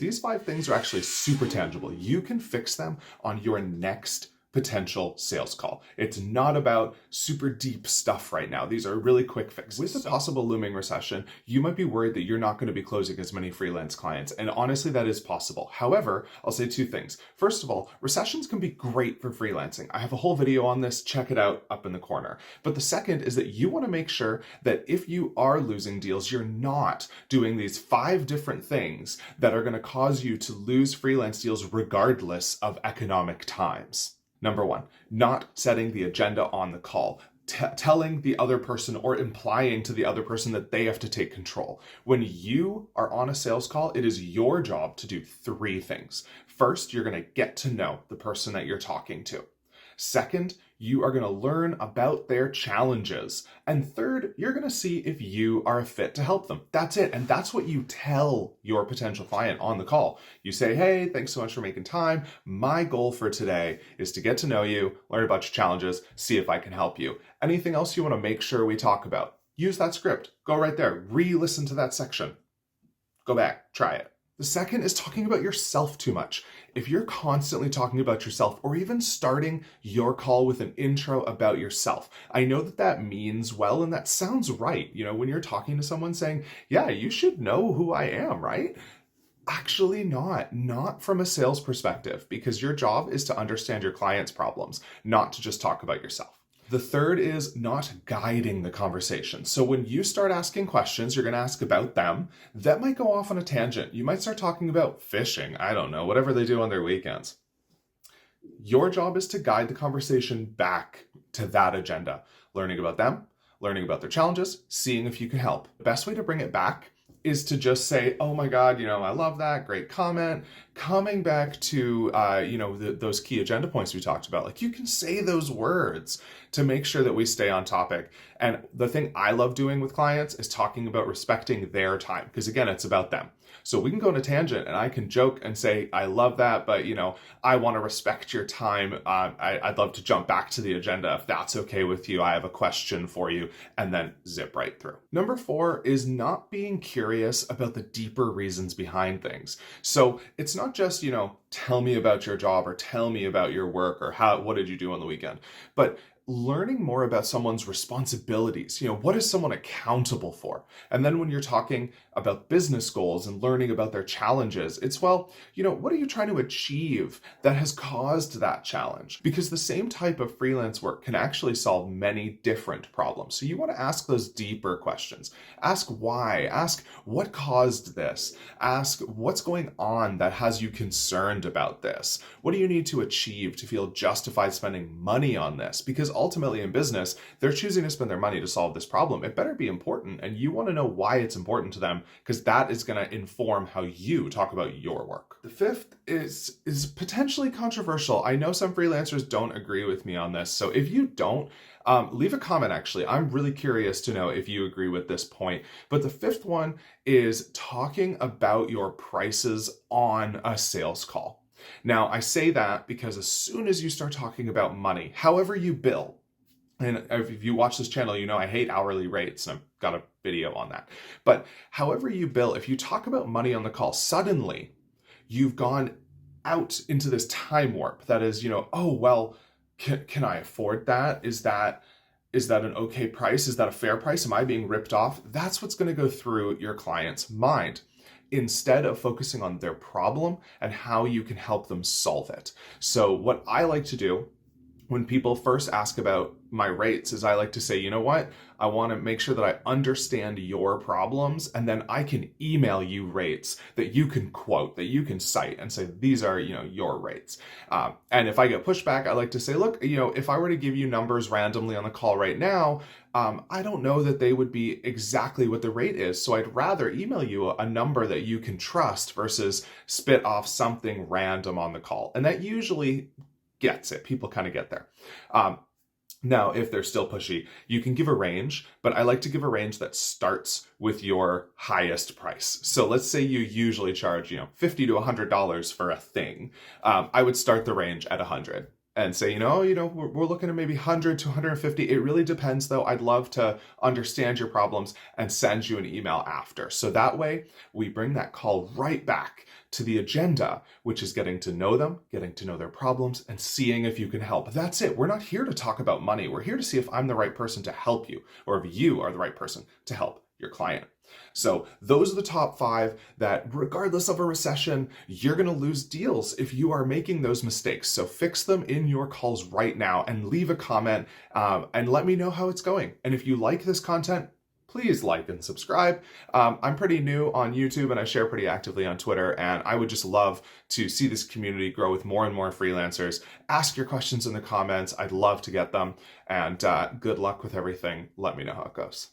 These 5 things are actually super tangible. You can fix them on your next potential sales call. It's not about super deep stuff right now. These are really quick fixes. With the possible looming recession, you might be worried that you're not going to be closing as many freelance clients. And honestly, that is possible. However, I'll say 2 things. First of all, recessions can be great for freelancing. I have a whole video on this. Check it out up in the corner. But the second is that you want to make sure that if you are losing deals, you're not doing these 5 different things that are going to cause you to lose freelance deals regardless of economic times. Number 1, not setting the agenda on the call. Telling the other person or implying to the other person that they have to take control. When you are on a sales call, it is your job to do 3 things. First, you're going to get to know the person that you're talking to. Second, you are going to learn about their challenges. And third, you're going to see if you are a fit to help them. That's it. And that's what you tell your potential client on the call. You say, hey, thanks so much for making time. My goal for today is to get to know you, learn about your challenges, see if I can help you. Anything else you want to make sure we talk about? Use that script. Go right there. Re-listen to that section. Go back. Try it. The second is talking about yourself too much. If you're constantly talking about yourself or even starting your call with an intro about yourself, I know that that means well and that sounds right. You know, when you're talking to someone saying, yeah, you should know who I am, right? Actually not from a sales perspective, because your job is to understand your client's problems, not to just talk about yourself. The third is not guiding the conversation. So when you start asking questions, you're going to ask about them. That might go off on a tangent. You might start talking about fishing. I don't know, whatever they do on their weekends. Your job is to guide the conversation back to that agenda. Learning about them, learning about their challenges, seeing if you can help. The best way to bring it back is to just say, oh my God, I love that, great comment. Coming back to, those key agenda points we talked about. Like, you can say those words to make sure that we stay on topic. And the thing I love doing with clients is talking about respecting their time, because again, it's about them. So we can go on a tangent and I can joke and say, I love that, but I want to respect your time. I'd love to jump back to the agenda if that's okay with you. I have a question for you, and then zip right through. Number 4 is not being curious about the deeper reasons behind things. So it's not just, tell me about your job or tell me about your work or what did you do on the weekend, but learning more about someone's responsibilities. What is someone accountable for? And then when you're talking about business goals and learning about their challenges, it's, what are you trying to achieve that has caused that challenge? Because the same type of freelance work can actually solve many different problems. So you want to ask those deeper questions. Ask why, ask what caused this, ask what's going on that has you concerned about this? What do you need to achieve to feel justified spending money on this? Because ultimately in business, they're choosing to spend their money to solve this problem. It better be important, and you want to know why it's important to them, because that is going to inform how you talk about your work. The 5th is potentially controversial. I know some freelancers don't agree with me on this. So if you don't, leave a comment actually. I'm really curious to know if you agree with this point. But the 5th one is talking about your prices on a sales call. Now, I say that because as soon as you start talking about money, however you bill, and if you watch this channel, I hate hourly rates, and I've got a video on that. But however you bill, if you talk about money on the call, suddenly you've gone out into this time warp that is, can I afford that? Is that an okay price? Is that a fair price? Am I being ripped off? That's what's going to go through your client's mind, instead of focusing on their problem and how you can help them solve it. So what I like to do when people first ask about my rates is I like to say, you know what? I want to make sure that I understand your problems, and then I can email you rates that you can quote, that you can cite and say, these are, your rates. And if I get pushback, I like to say, look, if I were to give you numbers randomly on the call right now, I don't know that they would be exactly what the rate is. So I'd rather email you a number that you can trust versus spit off something random on the call. And that usually gets it. People kind of get there. Now, if they're still pushy, you can give a range, but I like to give a range that starts with your highest price. So let's say you usually charge, $50 to $100 for a thing. I would start the range at $100. and say, we're looking at maybe 100 to 150. It really depends though. I'd love to understand your problems and send you an email after. So that way we bring that call right back to the agenda, which is getting to know them, getting to know their problems, and seeing if you can help. That's it. We're not here to talk about money. We're here to see if I'm the right person to help you, or if you are the right person to help your client. So those are the top 5 that, regardless of a recession, you're going to lose deals if you are making those mistakes. So fix them in your calls right now and leave a comment and let me know how it's going. And if you like this content, please like and subscribe. I'm pretty new on YouTube and I share pretty actively on Twitter, and I would just love to see this community grow with more and more freelancers. Ask your questions in the comments. I'd love to get them, and good luck with everything. Let me know how it goes.